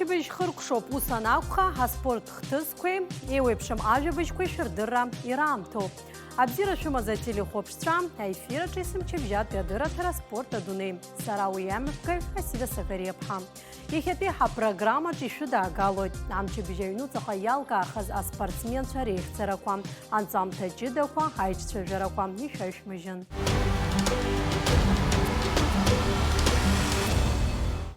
Амчыбыжь хыркшоп усанакха, аспорт хтызквей, еуепшым ажыбыжквей шырдырра ирамто. Абзира шумаза телехопштра, эфира чесым чебжат пядыра тера спорта дуней. Сарау ямывкай, асида сафариепха. Ехепеха программа чешуда галой. Амчыбыжайну цахаялка ахаз а спортсмен шарих цараквам. Анцам таджидаква, хайч чежараквам, нишайшмыжын.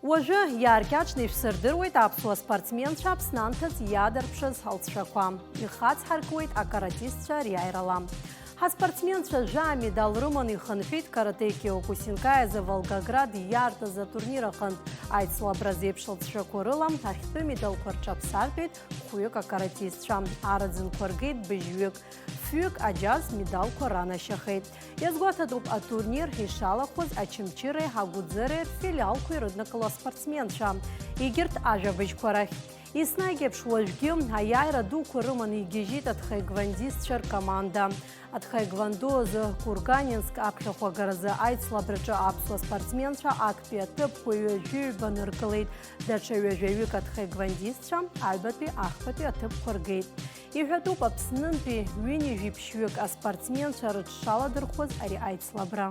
Уажы иааркьаҿны ишәсырдыруеит аԥсуа спортсменцәа Аԥснанҭац иаадырԥшыз ҳалҵшақәа. Ихацҳаркуеит акаратистцәа риааирала. Ҳаспортсменцәа жәа амедал рыманы ихынҳәит карате Киокусинкаиа азы Волгоград иаартыз атурнир аҟынтә аицлабра зеиԥш лҵшақәа рыла ахьтәы медалқәа рҿаԥсартәеит хәҩык акаратистцәа. Араӡынқәа ргеит быжьҩык. Фҩык аџьаз медалқәа ранашьахеит. Иазгәаҭатәуп атурнир ишалахәыз Ачымчыреи Ҳагәыӡыреи рфилиалқәа ирыднакыло аспортсменцәа. Егьырҭ ажәабыжьқәа рахь. Еснагь еиԥш уажәгьы аиааира дуқәа рыманы игьежьит атхаигвандистцәа ркоманда. Атхаигвандо азы Курганинск аԥхьахә агаразы аицлабраҿы аԥсуа спортсменцәа актәи аҭыԥқәа ҩажәи-ҩба ныркылеит. Даҽа ҩажәаҩык атхаигвандистцәа аҩбатәи ахԥатәи аҭыԥқәа ргеит. Иҳәатәуп Аԥснынтәи ҩынҩажәи-ԥшьҩык аспортсменцәа рыҽшаладырхәыз ари аицлабра.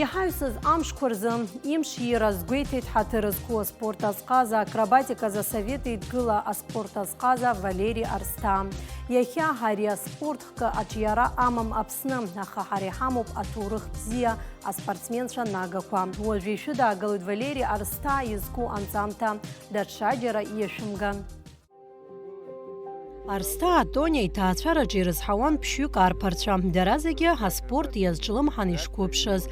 Иҳаҩсыз амшқәа рзы имш иразгәеиҭеит ҳаҭыр зқәу аспорт азҟаза, акробатика азасовет еидгыла аспорт азҟаза Валери Арсҭаа. Иахьа ари аспорт хкы аҿиара амам Аԥсны, аха ҳара иҳамоуп аҭоурых бзиа аспортсменцәа нагақәа. Уажәы ишәыдаагалоит Валери Арсҭаа изку анҵамҭа даҽаџьара иашәымган. Арсҭаа Тониа иҭаацәараҿы ирызҳауан ԥшьҩык арԥарцәа. Дара зегьы аспорт иазҿлымҳан ишқәыԥшыз.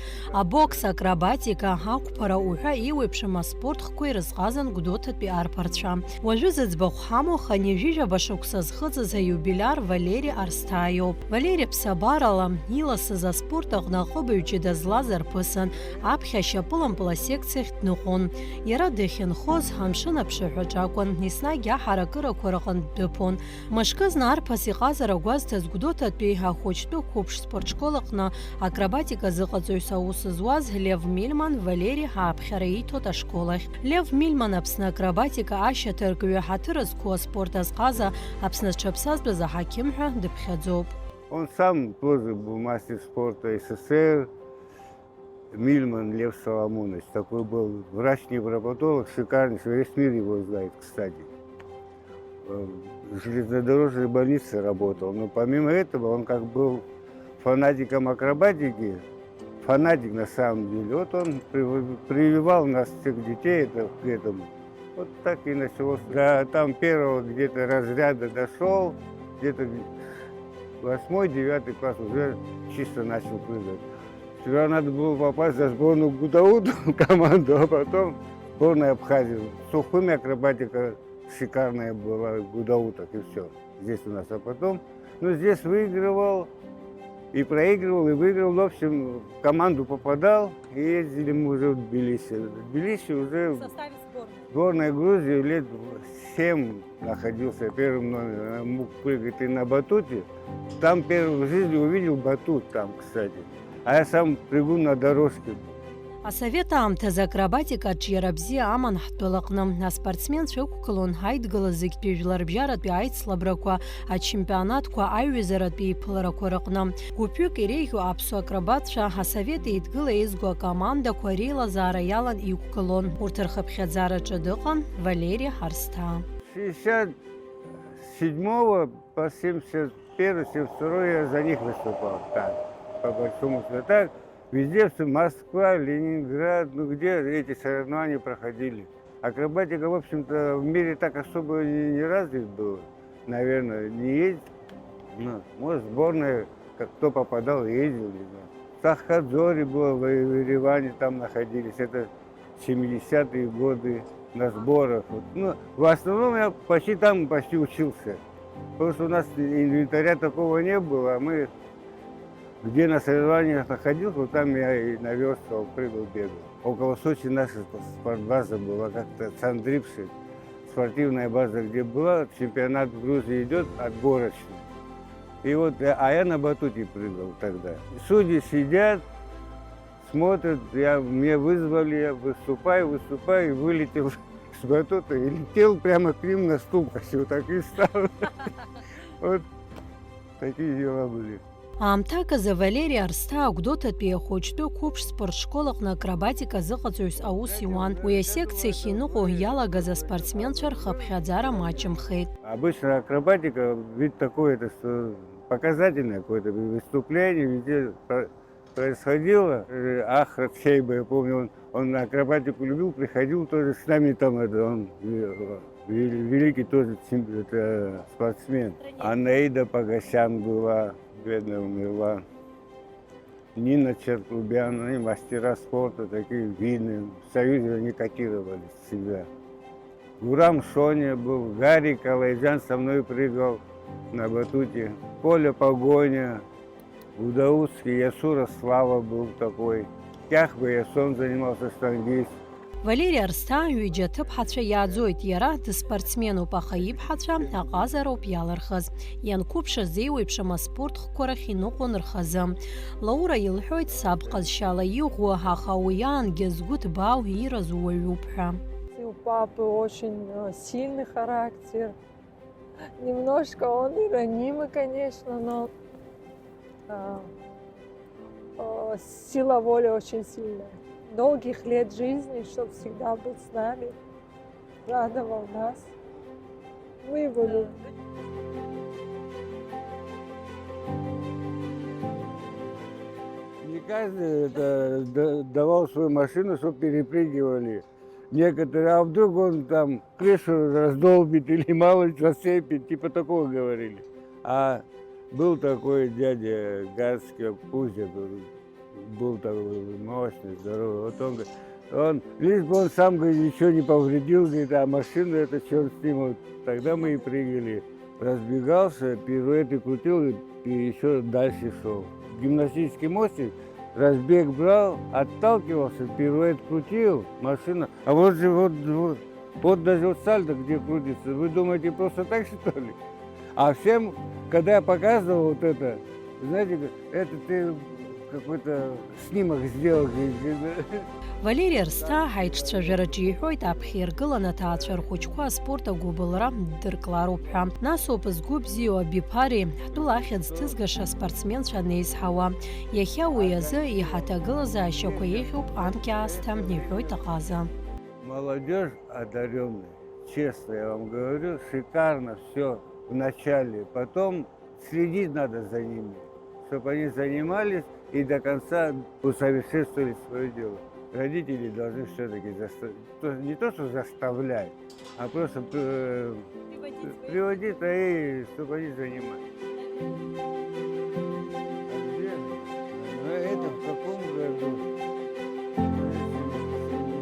Абокс, акробатика, ақәԥара уҳәа еиуеиԥшым аспорт хкқәа ирызҟазан Гәдоуҭатәи арԥарцәа. Уажәы зыӡбахә ҳамоу ханҩажәижәаба шықәса зхыҵыз аиубиляр Валери Арсҭаа иоуп. Валери ԥсабарала иласыз аспорт аҟны аҟыбаҩ ҷыда злаз арԥысын. Аԥхьа ашьапылампыл асекциахь дныҟәон. Иара дахьынхоз амшын аԥшаҳәаҿ акәын. Еснагь аҳаракырақәа рҟынтә дыԥон. Мышкызны арԥыс иҟазара гәазҭаз Гәдоуҭатәи ахәыҷтәы қәыԥш спортшкол аҟны акробатика зыҟаҵаҩыс аус зуаз Лев Мильман Валери ҳааԥхьара ииҭоит ашкол ахь. Лев Мильман Аԥсны акробатика ашьаҭаркҩы ҳаҭыр зқәу аспорт азҟаза Аԥсны зҽаԥсазтәыз аҳақьым ҳәа дыԥхьаӡоуп. Он сам тоже был мастер спорта СССР, Мильман Лев Соломонович. Такой был врач-невропатолог, шикарный, весь мир его знает, кстати. В железнодорожной больнице работал. Но помимо этого он как был фанатиком акробатики, фанатик на самом деле. Вот он прививал нас, всех детей, к этому. Вот так и началось. До там первого где-то разряда дошел, где-то 8-9 класс уже чисто начал прыгать. Сперва надо было попасть за сборную Гудауду команду, а потом сборная Абхазии. Сухуми акробатика шикарная была, Гудауток, и все. Здесь у нас, а потом, здесь выигрывал, и проигрывал, и выигрывал. В общем, в команду попадал, и ездили мы уже в Тбилиси. В Тбилиси уже В составе сборной. Сборная Грузии лет 7 находился первым номером. Мог прыгать и на батуте. Там первый в жизни увидел батут там, кстати. А я сам прыгу на дорожке. Асовет аамҭаз акробатика аҿиара бзиа аман ҳтәылаҟны. Аспортсменцәа ықәгылон ҳаидгылаз зегьтәи жәларбжьаратәи аицлабрақәа, ачемпионатқәа, аиҩызаратәи иԥыларақәа рыҟны. Гәыԥҩык иреиӷьу аԥсуа акробатцәа асовет еидгыла еизго акомандақәа реилазаара иалан иқәгылон. Урҭ рхыԥхьаӡараҿы дыҟан Валери Арсҭаа. 67 по 71-72 я за них выступал. Так, по большому счету так. Везде, Москва, Ленинград, где эти соревнования проходили. Акробатика, в общем-то, в мире так особо не развит было. Наверное, не ездил. Может, сборная, как кто попадал, ездили. В Сахадзоре было, в Ереване там находились. Это 70-е годы на сборах. В основном я почти учился. Потому что у нас инвентаря такого не было, а мы... Где на соревнованиях находился, вот там я и наверстывал, прыгал, бегал. Около Сочи наша спортбаза была, как-то Сандрипши, спортивная база, где была, чемпионат в Грузии идет отборочный. И вот, а я на батуте прыгал тогда. Судьи сидят, смотрят, меня вызвали, я выступаю, и вылетел с батута и летел прямо к ним на ступках, вот так и стал. Вот такие дела были. Аамҭаказы Валери Арсҭа агәдоҭатәи иахәыҷтәы қәыԥш спортшколаҟны акробатика зыҟаҵаҩыс аус иуан. Уи асекциахь иныҟәо иалагаз аспортсменцәа рхыԥхьаӡара маҷымхеит. Обычно акробатика вид такой, это что показательное какое-то выступление, везде происходило. Ахрат Хейба, я помню, он акробатику любил, приходил тоже с нами там, он великий тоже спортсмен. Анаида Погосян была, бедная, умерла. Нина Черклубян, они мастера спорта, такие видные. В Союзе они котировались всегда. Гурам Шоня был, Гарри Калайджан со мной прыгал на батуте. Коля Погоня, Удаутский, Ясура Слава был такой. Кяхба Ясон занимался штангист. Валери Арсҭа ҩыџьа аҭыԥҳацәа иааӡоит, иара дыспортсменуп, аха ибҳацәа аҟазароуп иалырхыз. Ианқәыԥшыз еиуеиԥшым аспорт хқәа рахь иныҟәон рхазы. Лаура илҳәоит саб ҟазшьала иӷәу, аха уи аангьы згәы ҭбаау иираз уаҩуп ҳәа. У папы очень сильный характер. Немножко он и ранимый, конечно, но сила воли очень сильная. Долгих лет жизни, чтобы всегда был с нами, радовал нас. Мы его любим. Не каждый давал свою машину, чтобы перепрыгивали. Некоторые, а вдруг он там крышу раздолбит или мало засыпет, типа такого говорили. А был такой дядя Гарский, Пузя, был такой мощный, здоровый. Вот он, лишь бы он сам, говорит, ничего не повредил, говорит, а машину это черт с ним. Вот тогда мы и прыгали. Разбегался, пируэты крутил и еще дальше шел. Гимнастический мостик, разбег брал, отталкивался, пируэт крутил, машина. А вот же вот даже вот сальто, где крутится, вы думаете, просто так, что ли? А всем, когда я показывал вот это, знаете, это ты какой-то снимок сделал. Валери Арсҭа ҳаиҿцәажәараҿы иҳәоит, аԥхьа иргылан аҭаацәа рхәыҷқәа аспорт агәыбылра дырклароуп ҳәа. Нас ауп згәы бзиоу абиԥари ҳтәыла ахьӡ ҭызгаша аспортсменцәа анеизҳауа. Иахьа уи азы иҳаҭагылазаашьақәа еиӷьуп анкьа аасҭа, иҳәоит аҟаза. Молодежь одаренная, честно я вам говорю, шикарно все в начале. Потом следить надо за ними, чтобы они занимались и до конца усовершенствовали свое дело. Родители должны все-таки не то, что заставлять, а просто приводить, чтобы они занимались. А это в каком году?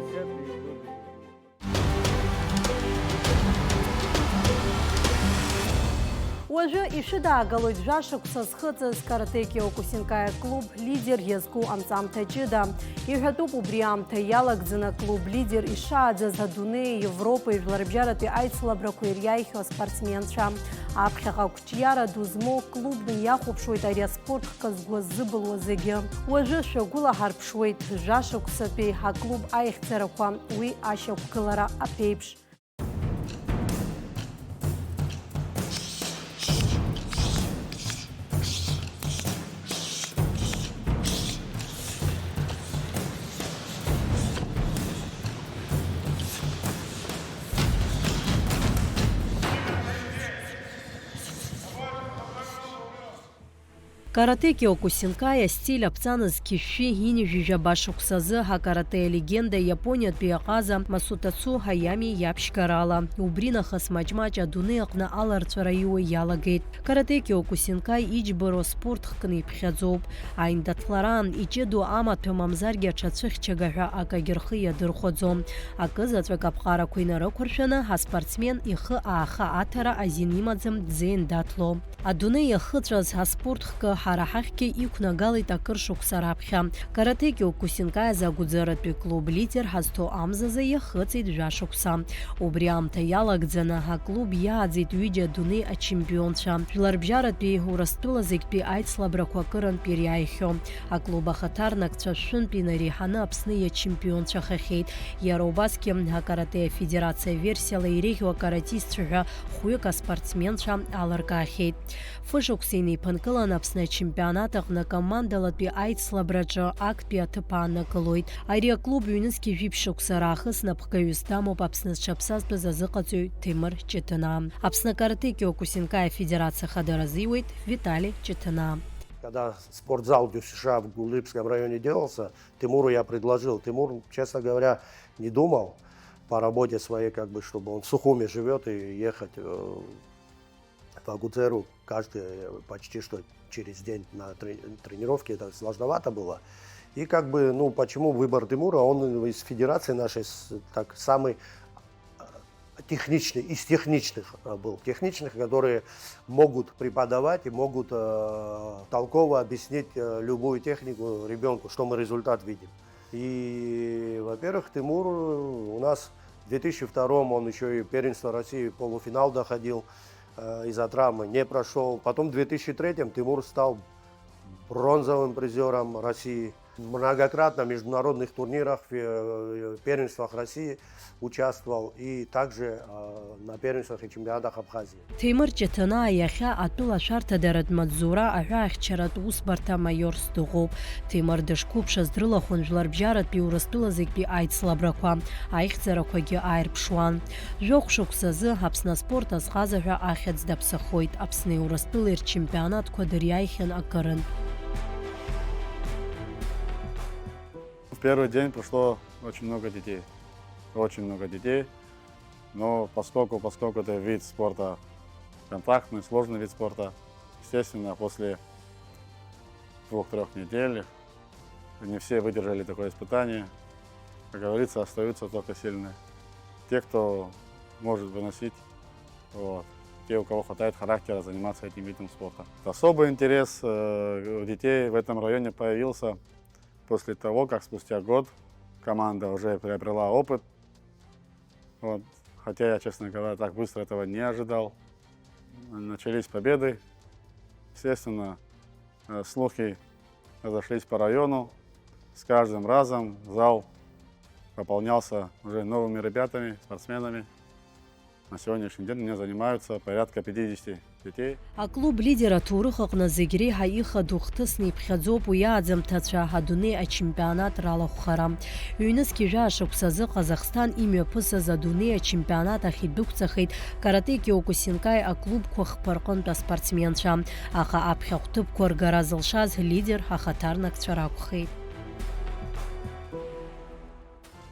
70-е годы. Уажәы ишәыдаагалоит жәашықәса зхыҵыз Каратэ Киокусинкаи клуб лидер иазку амҵамҭа ҷыда. Иҳәатәуп убри аамҭа иалагӡаны аклуб лидер ишааӡаз адунеи, Европа жәларбжьаратәи аицлабрақәа ириааихьоу аспортсменцәа. Аԥхьаҟа қәҿиара ду змоу клубны иахәаԥшуеит ари аспорт хқа згәы азыбылуа зегьы. Уажәы шәагәыла ҳарԥшуеит жәашықәсатәи аклуб аихьӡарақәа, уи ашьақәгылара аԥеиԥш. Каратэ Киокусинкаи стиль аԥҵаныз қьышәшәы инижәижә абашықәсазы ҳакарате легенда Иапониатәи аҟаза Масутацу Ҳаями иаԥшьгарала. Убри нахыс маҷ-маҷ адунеи аҟны аларҵәара иуа иалагеит. Каратэ Киокусинкаи иџьбароу аспорт хкны иԥхьаӡоуп. Аиндаҭларан иҷыду амаҭәа мамзаргьы аҽацәыхьчага ҳәа акагьы рхы иадырхәаӡом. Акызаҵәык аԥҟарақәа инарықәыршәаны аспортсмен ихы ааха аҭара азин имаӡам дзеин даҭло. Адунеи иахыҵәаз аспорт хкы ҳара ҳахьгьы иқәнагалеит акыр шықәса раԥхьа. Карате Киокусинкаи азаагәыӡаратәи клуб лидер ҳазҭо амзазы иахыҵит жәашықәса. Убри аамҭа иалагӡаны аклуб иааӡеит ҩыџьа адунеи ачемпионцәа. Жәларбжьаратәи Урыстәыла зегьтәи аицлабрақәа акырынтә ириааихьо. Аклуб ахаҭарнакцәа шәынтә инареиҳаны Аԥсны иачемпионцәахахьеит. Иара убасгьы акарате афедерациа версиала иреиӷьу акаратистцәа ҳәа хәҩык аспортсменцәа алыркаахьеит. Фышықәса инеиԥынкылан Аԥсны ачемпионат аҟны командалатәи аицлабраҿы актәи аҭыԥ ааннакылоит. Ари аклуб ҩнызқьи жәиԥшь-шықәса раахыс напхгаҩыс дамоуп Аԥсны зҽаԥсазтәыз азыҟаҵаҩ Ҭемыр Ҷыҭына. Аԥсны карате Киокусинкаи афедерациа хадара азиуеит Виталий Ҷыҭына. Когда спортзал в США в Гулыбском районе делался, Тимуру я предложил. Тимур, честно говоря, не думал по работе своей, как бы, чтобы он в Сухуми живет и ехать в Агуцеру почти что через день на тренировки. Это сложновато было. И как бы, ну, почему выбор Тимура? Он из федерации нашей так самый техничный, из техничных был. Техничных, которые могут преподавать и могут толково объяснить любую технику ребенку, что мы результат видим. И, во-первых, Тимур у нас в 2002 он еще и первенство России полуфинал доходил из-за травмы, не прошел. Потом в 2003 Тимур стал бронзовым призером России. Многократно в международных турнирах, в первенствах России участвовал и также на первенствах и чемпионатах Абхазии. Ҭемыр Ҷыҭына иахьа атәылашәарҭадаратә маҵзура аҳәаахьчаратә усбарҭа маиорс дыҟоуп. Ҭемыр дышқәыԥшыз дрылахәын жәларбжьаратәи Урыстәыла зегьтәи аицлабрақәа, аихьӡарақәагьы ааирԥшуан. Жәохә шықәсазы Аԥсны аспорт азҟазаҳәа ахьӡ даԥсахоит. Аԥсни Урыстәылеи рчемпионатқәа дыриааихьан акырынтә. В первый день пришло очень много детей. Очень много детей. Но поскольку это вид спорта контактный, сложный вид спорта, естественно, после 2-3 недель не все выдержали такое испытание. Как говорится, остаются только сильные. Те, кто может выносить, вот, те, у кого хватает характера заниматься этим видом спорта. Особый интерес у детей в этом районе появился после того, как спустя год команда уже приобрела опыт. Вот. Хотя я, честно говоря, так быстро этого не ожидал. Начались победы. Естественно, слухи разошлись по району. С каждым разом зал пополнялся уже новыми ребятами, спортсменами. На сегодняшний день у меня занимаются порядка 50 детей. Аклуб лидер аҭоурых аҟны зегь реиҳа ихадоу хҭысны иԥхьаӡоуп уи аӡамҭацәа адунеи ачемпионат ралахәхара. Ҩнызқьи жәашықәсазы Ҟазахстан имҩаԥысыз адунеи ачемпионат ахь идәықәҵахеит карате Киокусинкаи аклубқәа хԥа рҟынтә аспортсменцәа. Аха аԥхьахә ҭыԥқәа ргара зылшаз лидер ахаҭарнакцәа ракәхеит.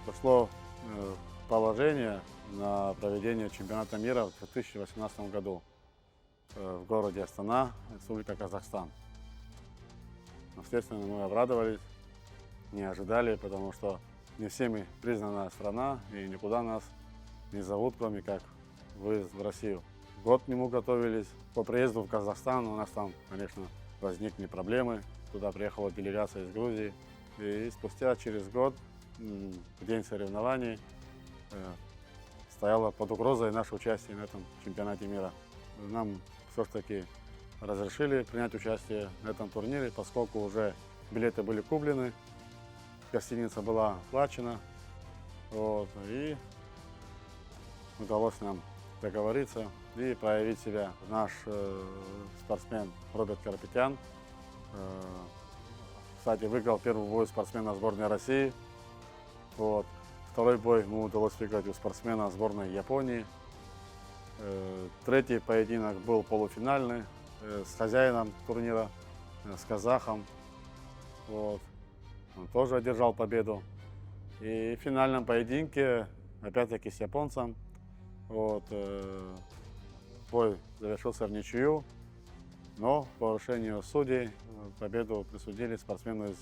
Пошло положение на проведение чемпионата мира в 2018 году в городе Астана, Республика Казахстан. Естественно, мы обрадовались, не ожидали, потому что не всеми признанная страна и никуда нас не зовут, кроме как выезд в Россию. Год к нему готовились. По приезду в Казахстан у нас там, конечно, возникли проблемы. Туда приехала делегация из Грузии. И спустя через год, в день соревнований, стояло под угрозой наше участие на этом чемпионате мира. Нам все-таки разрешили принять участие на этом турнире, поскольку уже билеты были куплены, гостиница была оплачена, вот, и удалось нам договориться и проявить себя. Наш спортсмен Роберт Карапетян, кстати, выиграл первый бой спортсмена сборной России. Вот. Второй бой ему удалось выиграть у спортсмена сборной Японии. Третий поединок был полуфинальный с хозяином турнира, с казахом. Вот. Он тоже одержал победу. И в финальном поединке, опять-таки с японцем, вот, бой завершился в ничью, но по решению судей победу присудили спортсмену из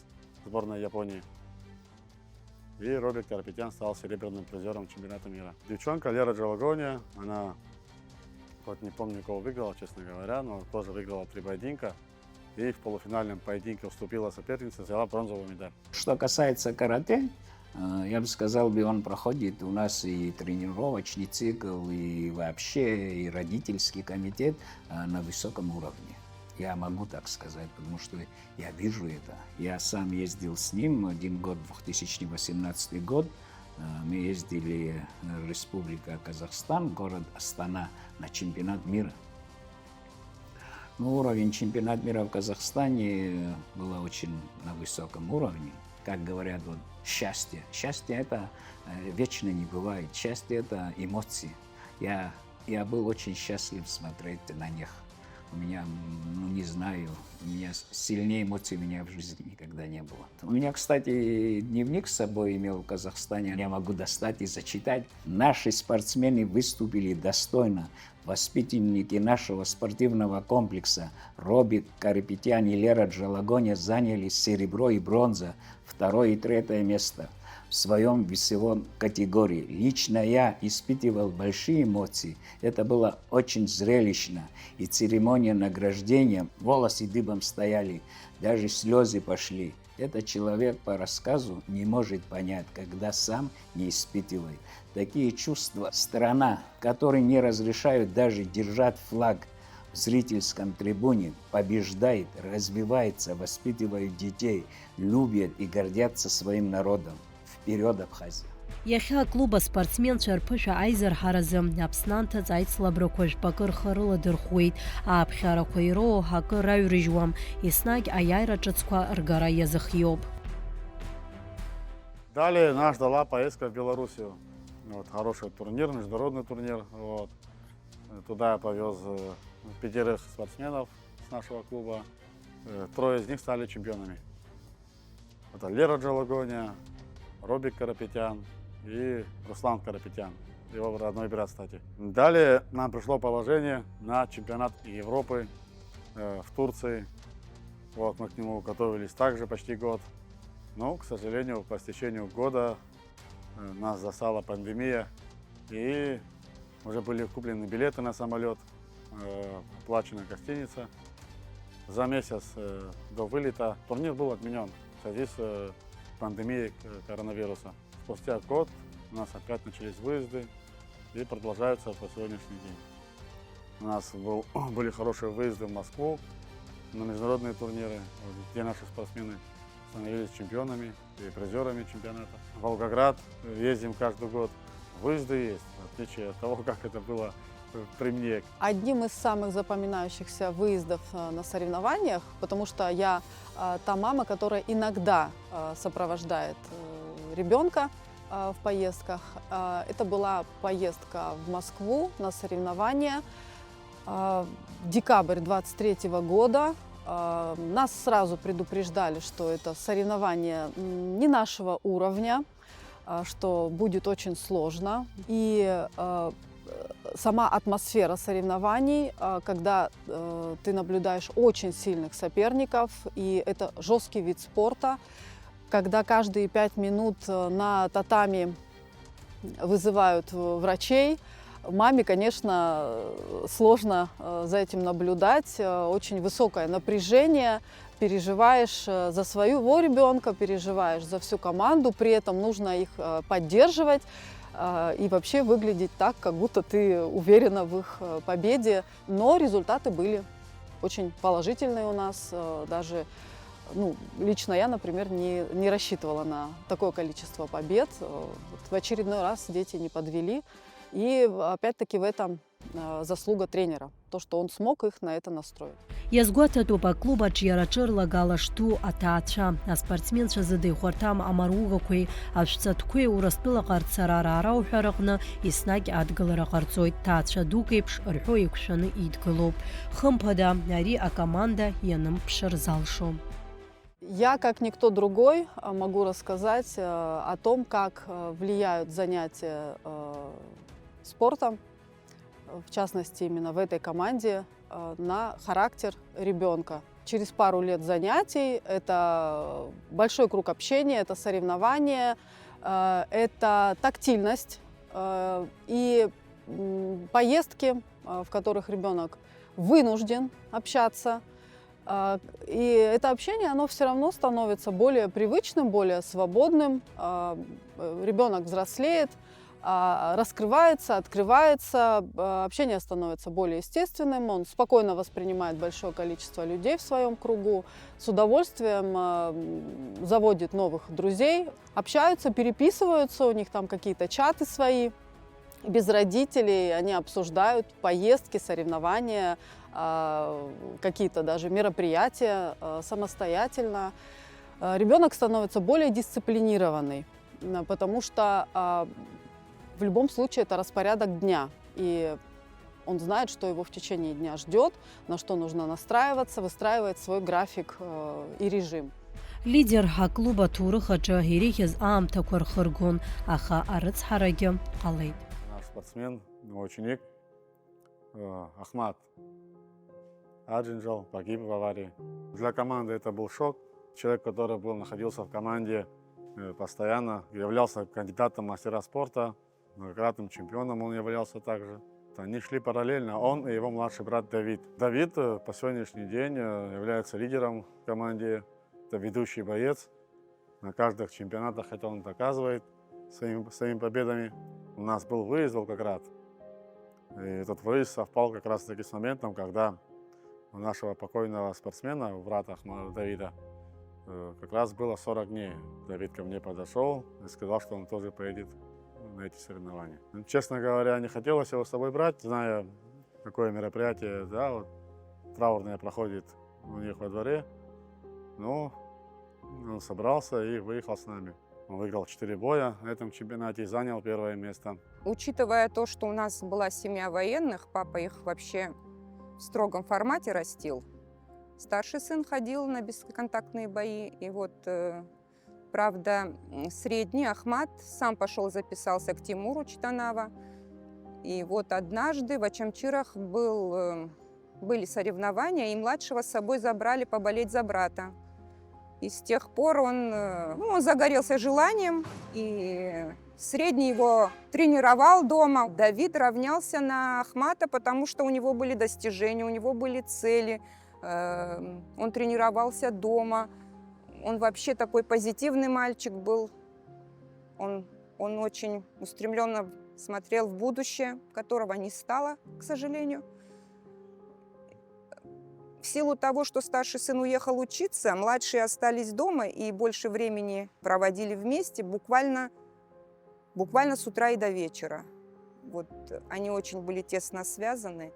сборной Японии. И Роберт Карапетян стал серебряным призером чемпионата мира. Девчонка Лера Джалагония, она, вот не помню, кого выиграла, честно говоря, но тоже выиграла 3 поединка. И в полуфинальном поединке уступила сопернице, взяла бронзовую медаль. Что касается карате, я бы сказал, он проходит у нас и тренировочный цикл, и вообще и родительский комитет на высоком уровне. Я могу так сказать, потому что я вижу это. Я сам ездил с ним один год, 2018 год. Мы ездили в Республика Казахстан, город Астана, на чемпионат мира. Но уровень чемпионата мира в Казахстане был очень на высоком уровне. Как говорят, вот, счастье. Счастье это вечно не бывает. Счастье это эмоции. Я был очень счастлив смотреть на них. У меня, не знаю, у меня сильнее эмоций у меня в жизни никогда не было. У меня, кстати, дневник с собой имел в Казахстане. Я могу достать и зачитать. Наши спортсмены выступили достойно. Воспитанники нашего спортивного комплекса Робик Карапетян и Лера Джалагоня заняли серебро и бронза, 2 и 3 место в своем весовом категории. Лично я испытывал большие эмоции. Это было очень зрелищно. И церемония награждения, волосы дыбом стояли, даже слезы пошли. Этот человек по рассказу не может понять, когда сам не испытывает. Такие чувства страна, которой не разрешают даже держать флаг в зрительском трибуне, побеждает, развивается, воспитывает детей, любят и гордятся своим народом. Вперед, Абхазия! Иахьа клуб аспортсменцәа рԥышәа аизарҳаразы Аԥснанҭаҵ аицлабрақәа жәпакырха рыладырхәуеит, ааԥхьарақәа ироуа акы раҩрыжьуам, еснагь аиааира ҿыцқәа ргара иазыхиоуп. Далее нас ждала поездка в Белоруссию. Вот, хороший турнир, международный турнир. Вот. Туда я повез 5 спортсменов с нашего клуба. 3 из них стали чемпионами. Это Лера Джалагоня, Робик Карапетян и Руслан Карапетян, его родной брат, кстати. Далее нам пришло положение на чемпионат Европы в Турции. Вот, мы к нему готовились также почти год. Но, к сожалению, по истечению года нас застала пандемия, и уже были куплены билеты на самолет, оплачена гостиница. За месяц до вылета турнир был отменен в связи с пандемией коронавируса. Спустя год у нас опять начались выезды и продолжаются по сегодняшний день. У нас были хорошие выезды в Москву на международные турниры, где наши спортсмены становились чемпионами и призерами чемпионата. В Волгоград ездим каждый год. Выезды есть, в отличие от того, как это было при мне. Одним из самых запоминающихся выездов на соревнованиях, потому что я та мама, которая иногда сопровождает ребенка в поездках. Это была поездка в Москву на соревнования. Декабрь 23 года. Нас сразу предупреждали, что это соревнования не нашего уровня, что будет очень сложно. И сама атмосфера соревнований, когда ты наблюдаешь очень сильных соперников, и это жесткий вид спорта, когда каждые 5 минут на татами вызывают врачей. Маме, конечно, сложно за этим наблюдать, очень высокое напряжение, переживаешь за своего ребенка, переживаешь за всю команду, при этом нужно их поддерживать и вообще выглядеть так, как будто ты уверена в их победе. Но результаты были очень положительные у нас, даже лично я, например, не рассчитывала на такое количество побед. В очередной раз дети не подвели. И опять-таки в этом заслуга тренера, то, что он смог их на это настроить. Иазгәаҭатәуп аклубаҿ иара ҿырлагала шду аҭаацәа, аспортсменцәа зыда ихәарҭам амаругақәеи, ашәҵатәқәеи Урыстәылаҟа рцара раарауҳәа рҟны еснагь адгылара ҟарҵоит. Ҭаацәа дук еиԥш рҳәо еиқәшәаны идгылоуп. Хымԥада ари акоманда ианымԥшыр залшом. Я, как никто другой, могу рассказать о том, как влияют занятия спортом, в частности, именно в этой команде, на характер ребенка. Через пару лет занятий это большой круг общения, это соревнования, это тактильность и поездки, в которых ребенок вынужден общаться. И это общение, оно все равно становится более привычным, более свободным. Ребенок взрослеет, раскрывается, открывается, общение становится более естественным, он спокойно воспринимает большое количество людей в своем кругу, с удовольствием заводит новых друзей, общаются, переписываются, у них там какие-то чаты свои, без родителей, они обсуждают поездки, соревнования, какие-то даже мероприятия самостоятельно. Ребенок становится более дисциплинированный, потому что в любом случае это распорядок дня, и он знает, что его в течение дня ждет, на что нужно настраиваться, выстраивает свой график и режим. Лидер ха-клуба туры хаджа гирихез аамтаквар хыргун, аха арыцхараги қалайд. Наш спортсмен, ученик Ахмат Аджинджал погиб в аварии. Для команды это был шок. Человек, который находился в команде постоянно, являлся кандидатом в мастера спорта, многократным чемпионом он являлся также. Они шли параллельно, он и его младший брат Давид. Давид по сегодняшний день является лидером в команде, это ведущий боец. На каждых чемпионатах это он доказывает своими победами. У нас был выезд в Волгоград, и этот выезд совпал как раз таки с моментом, когда у нашего покойного спортсмена, брата Ахмада Давида, как раз было 40 дней. Давид ко мне подошел и сказал, что он тоже поедет на эти соревнования. Честно говоря, не хотелось его с собой брать, зная, какое мероприятие, да, вот, траурное проходит у них во дворе. Но он собрался и выехал с нами. Он выиграл 4 боя на этом чемпионате и занял первое место. Учитывая то, что у нас была семья военных, папа их вообще в строгом формате растил. Старший сын ходил на бесконтактные бои, и вот, правда, средний Ахмат сам пошел записался к Тимуру Читанава. И вот однажды в Ачамчирах были соревнования, и младшего с собой забрали поболеть за брата. И с тех пор он загорелся желанием, и средний его тренировал дома. Давид равнялся на Ахмата, потому что у него были достижения, у него были цели. Он тренировался дома. Он вообще такой позитивный мальчик был. Он очень устремленно смотрел в будущее, которого не стало, к сожалению. В силу того, что старший сын уехал учиться, младшие остались дома и больше времени проводили вместе, буквально с утра и до вечера. Вот они очень были тесно связаны.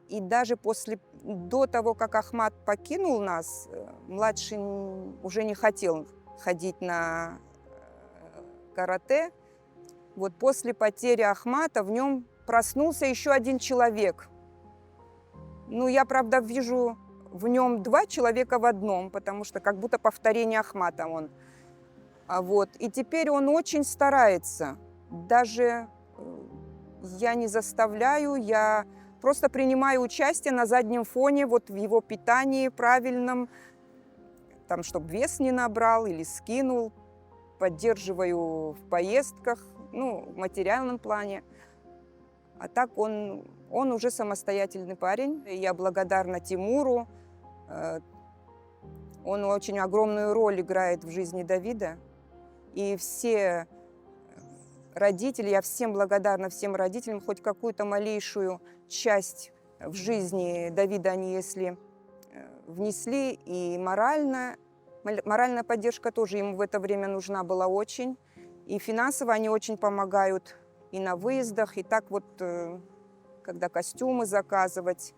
И даже до того, как Ахмат покинул нас, младший уже не хотел ходить на карате. Вот после потери Ахмата в нем проснулся еще один человек. Ну, я, правда, вижу в нем 2 человека в одном, потому что как будто повторение Ахмата он. И теперь он очень старается. Даже я не заставляю, я просто принимаю участие на заднем фоне, вот в его питании правильном, там, чтобы вес не набрал или скинул, поддерживаю в поездках, в материальном плане. А так он уже самостоятельный парень. Я благодарна Тимуру. Он очень огромную роль играет в жизни Давида. И все родители, я всем благодарна, всем родителям, хоть какую-то малейшую часть в жизни Давида они, если внесли, и моральная поддержка тоже ему в это время нужна была очень. И финансово они очень помогают и на выездах, и так вот, когда костюмы заказывать.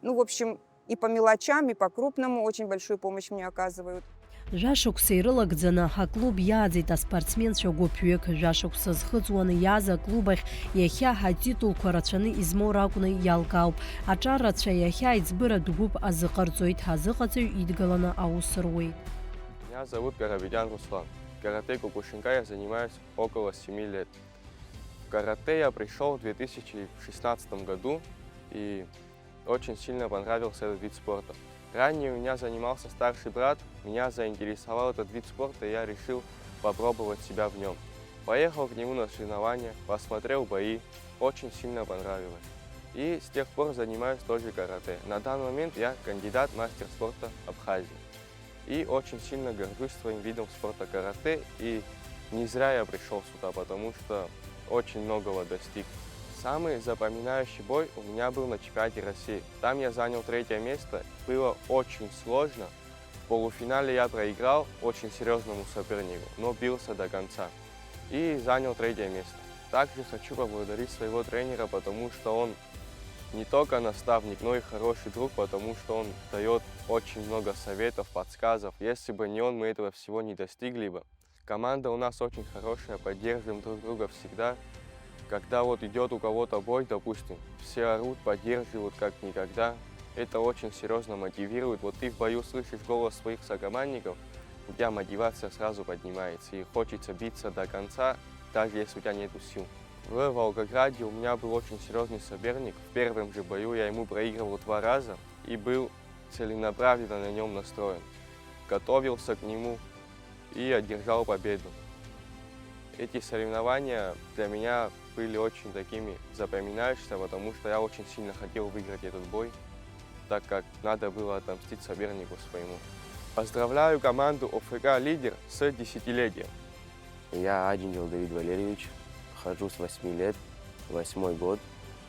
В общем, и по мелочам, и по крупному очень большую помощь мне оказывают. Жашукс ирылагӡаны ҳаклуб иааӡеит аспортсменцәа гәыԥҩык. Жашукс зхыҵуаны иааз аклубахь иахьа ҳатитулқәа рацәаны измоур акәны иалкаауп. Аҿар рацәа иахьа аиҵбыратә гәыԥ азыҟарҵоит, ҳазыҟаҵаҩ идгаланы аус руеит. Меня зовут Караведян Руслан. Карате Кукушинкай я занимаюсь около 7 лет. В карате я пришел в 2016 году и очень сильно понравился этот вид спорта. Ранее у меня занимался старший брат, меня заинтересовал этот вид спорта, и я решил попробовать себя в нем. Поехал к нему на соревнования, посмотрел бои, очень сильно понравилось. И с тех пор занимаюсь тоже карате. На данный момент я кандидат мастер спорта Абхазии. И очень сильно горжусь своим видом спорта карате. И не зря я пришел сюда, потому что очень многого достиг. Самый запоминающий бой у меня был на чемпионате России. Там я занял 3-е место. Было очень сложно. В полуфинале я проиграл очень серьезному сопернику, но бился до конца. И занял 3-е место. Также хочу поблагодарить своего тренера, потому что он не только наставник, но и хороший друг, потому что он дает очень много советов, подсказов. Если бы не он, мы этого всего не достигли бы. Команда у нас очень хорошая, поддерживаем друг друга всегда. Когда вот идет у кого-то бой, допустим, все орут, поддерживают как никогда. Это очень серьезно мотивирует. Вот ты в бою слышишь голос своих сокомандников, у тебя мотивация сразу поднимается и хочется биться до конца, даже если у тебя нет сил. В Волгограде у меня был очень серьезный соперник. В первом же бою я ему проигрывал 2 раза и был целенаправленно на нем настроен. Готовился к нему и одержал победу. Эти соревнования для меня были очень такими запоминающимися, потому что я очень сильно хотел выиграть этот бой, так как надо было отомстить сопернику своему. Поздравляю команду ОФК «Лидер» с 10-летием. Я Адинил Давид Валерьевич, хожу с 8 лет, 8-й год.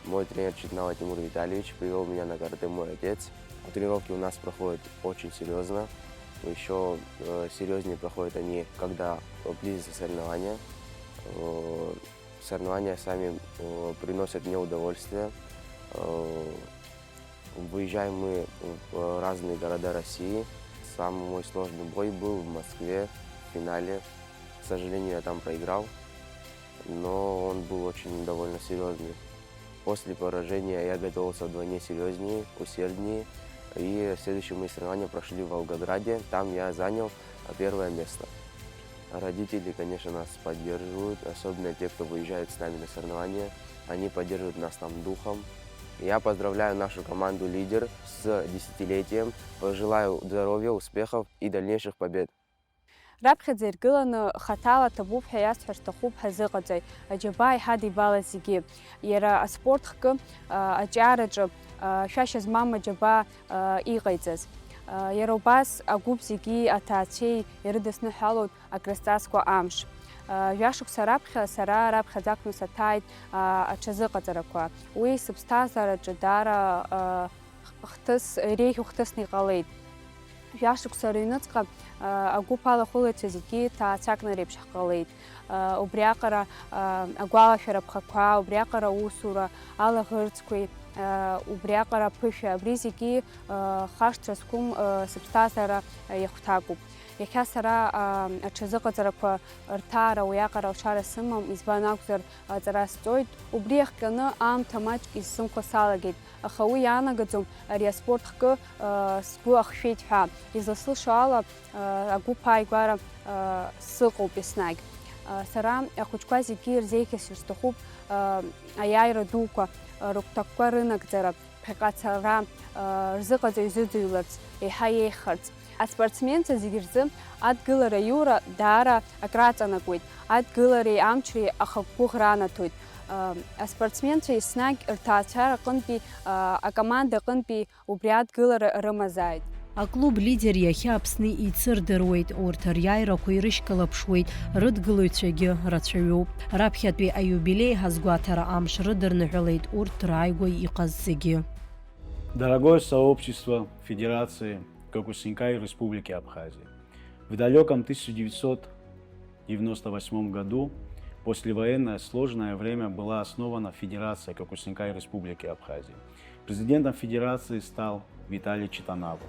Мой тренер Читнава Тимур Витальевич привел меня на карате мой отец. Тренировки у нас проходят очень серьезно. Еще серьезнее проходят они, когда близятся соревнования. Соревнования сами приносят мне удовольствие. Выезжаем мы в разные города России. Самый мой сложный бой был в Москве в финале. К сожалению, я там проиграл, но он был очень довольно серьезный. После поражения я готовился вдвойне серьезнее, усерднее. И следующие мои соревнования прошли в Волгограде. Там я занял 1-е место. Родители, конечно, нас поддерживают, особенно те, кто выезжает с нами на соревнования. Они поддерживают нас там духом. Я поздравляю нашу команду «Лидер» с 10-летием. Пожелаю здоровья, успехов и дальнейших побед. Раԥхьаӡа иргыланы хаҭала ҭабуп ҳәа иасҳәар сҭахуп ҳазыҟаҵаҩ аџьабаа иҳадибалаз зегьы. Иара аспорт хкы аҿиараҿы шәашьа змам аџьабаа иҟаиҵаз. Иара убас агәыԥ зегьы аҭаацәеи ирыдысныҳәалоит акрызҵазкуа амш. Жәашықәса раԥхьа сара раԥхьаӡакны саҭааит аҽазыҟаҵарақәа. Уи сыԥсҭазаараҿы даара иреиӷьу хҭысны иҟалеит. Жәашықәса рыҩныҵҟа агәыԥ алахәылаҩцәа зегьы ҭаацәакны реиԥш ҳҟалеит. Убри аҟара агәалашәара ԥхақәа, убри аҟара аусура, алаӷырӡқәеи, убри аҟара аԥышәа, абри зегьы хашҭра зқәым сыԥсҭазаара иахәҭакуп. Иахьа сара аҽазыҟаҵарақәа рҭаара уи аҟара алшара сымам, избан акәзар аҵара сҵоит. Убри иахҟьаны аамҭа маҷк исзымхо салагеит. Аха уи иаанагаӡом ари аспорт хкы сгәы ахшәеит ҳәа. Изласылшо ала агәыԥ ааигәара сыҟоуп еснагь. Сара ахәыҷқәа зегьы ирзеиӷьасыр сҭахуп аиааира дуқәа, рыгәҭакқәа рынагӡара, ԥхьаҟа ацара, рзыҟаҵаҩ зыӡырҩларц, еиҳа еиӷьхарц. Аспортсменцәа зегьы рзы адгылара аиура даара акрааҵанакуеит. Адгылареи амчреи ахақәгәыӷра анаҭоит. Аспортсменцәа еснагь рҭаацәара аҟынтәи, акоманда аҟынтәи убри адгылара рымазааит. Аклуб «Лидер» иахьа Аԥсны ицырдыруеит, урҭ риааирақәа ирышьклаԥшуеит, рыдгылаҩцәагьы рацәаҩуп. Раԥхьатәи аиубилеи ҳазгәаҭара амш рыдырныҳәалеит урҭ рааигәа иҟаз зегьы. Дорогое сообщество Федерации Кокусинкай Республики Абхазия. В далеком 1998 году, послевоенное сложное время, была основана Федерация Кокусинкай Республики Абхазия. Президентом Федерации стал Виталий Читанава,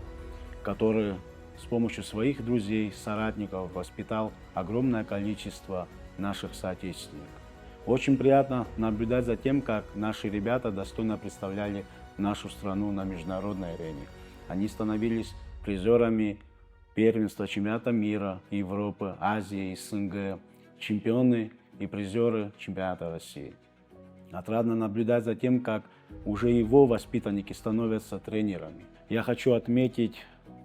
который с помощью своих друзей, соратников воспитал огромное количество наших соотечественников. Очень приятно наблюдать за тем, как наши ребята достойно представляли нашу страну на международной арене. Они становились призерами первенства чемпионата мира, Европы, Азии, СНГ, чемпионы и призеры чемпионата России. Отрадно наблюдать за тем, как уже его воспитанники становятся тренерами. Я хочу отметить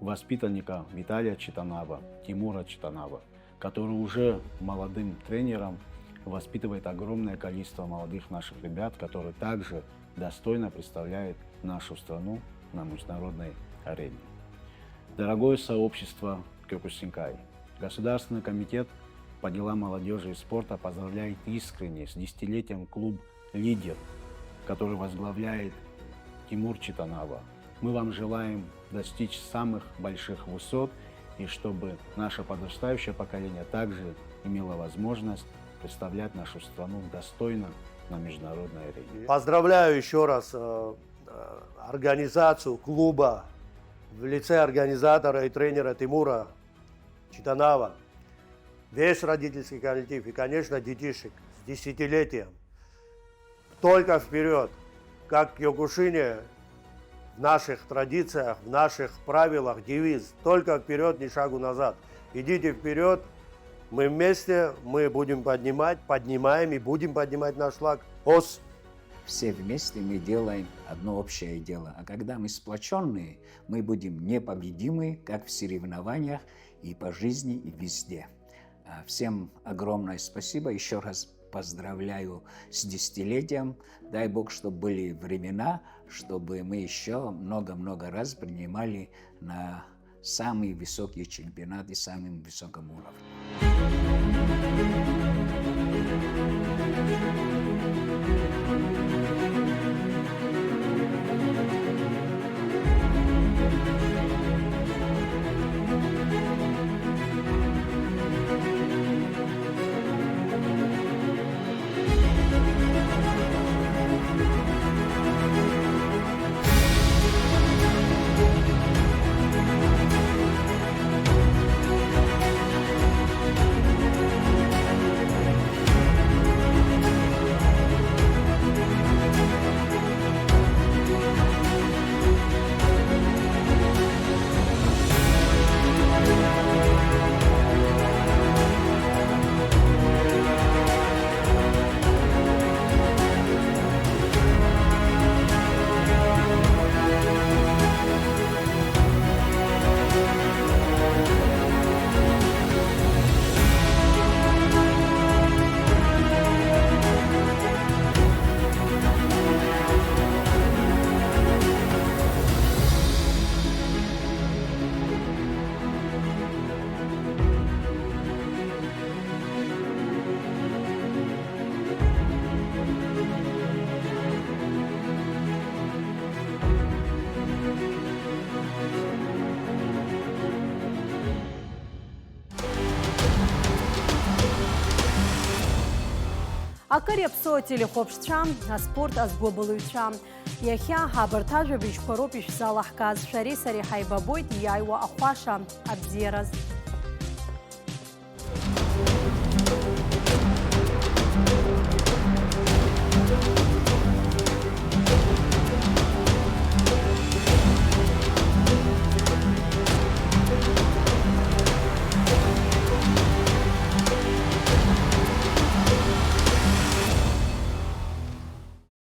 воспитанника Виталия Читанава, Тимура Читанава, который уже молодым тренером воспитывает огромное количество молодых наших ребят, которые также достойно представляет нашу страну на международной арене. Дорогое сообщество Кёкусинкай, Государственный комитет по делам молодежи и спорта поздравляет искренне с десятилетием клуб «Лидер», который возглавляет Тимур Читанава. Мы вам желаем достичь самых больших высот и чтобы наше подрастающее поколение также имело возможность представлять нашу страну достойно на международной арене. Поздравляю еще раз организацию клуба в лице организатора и тренера Тимура Читанава, весь родительский коллектив и, конечно, детишек с десятилетием. Только вперед, как в Кёкушине, в наших традициях, в наших правилах девиз: только вперед, ни шагу назад. Идите вперед, мы вместе, мы будем поднимаем и будем поднимать наш флаг. ОС! Все вместе мы делаем одно общее дело. А когда мы сплоченные, мы будем непобедимы, как в соревнованиях и по жизни, и везде. Всем огромное спасибо. Еще раз поздравляю с десятилетием. Дай Бог, чтобы были времена, чтобы мы еще много-много раз принимали на самые высокие чемпионаты, самым высоком уровне. Акыр псо телехопшчам, спорт азгобылуйчам. Яхя хабартажа бишкороп ишзалахказ шари сари хайбабойт яйва ахваша абзераз.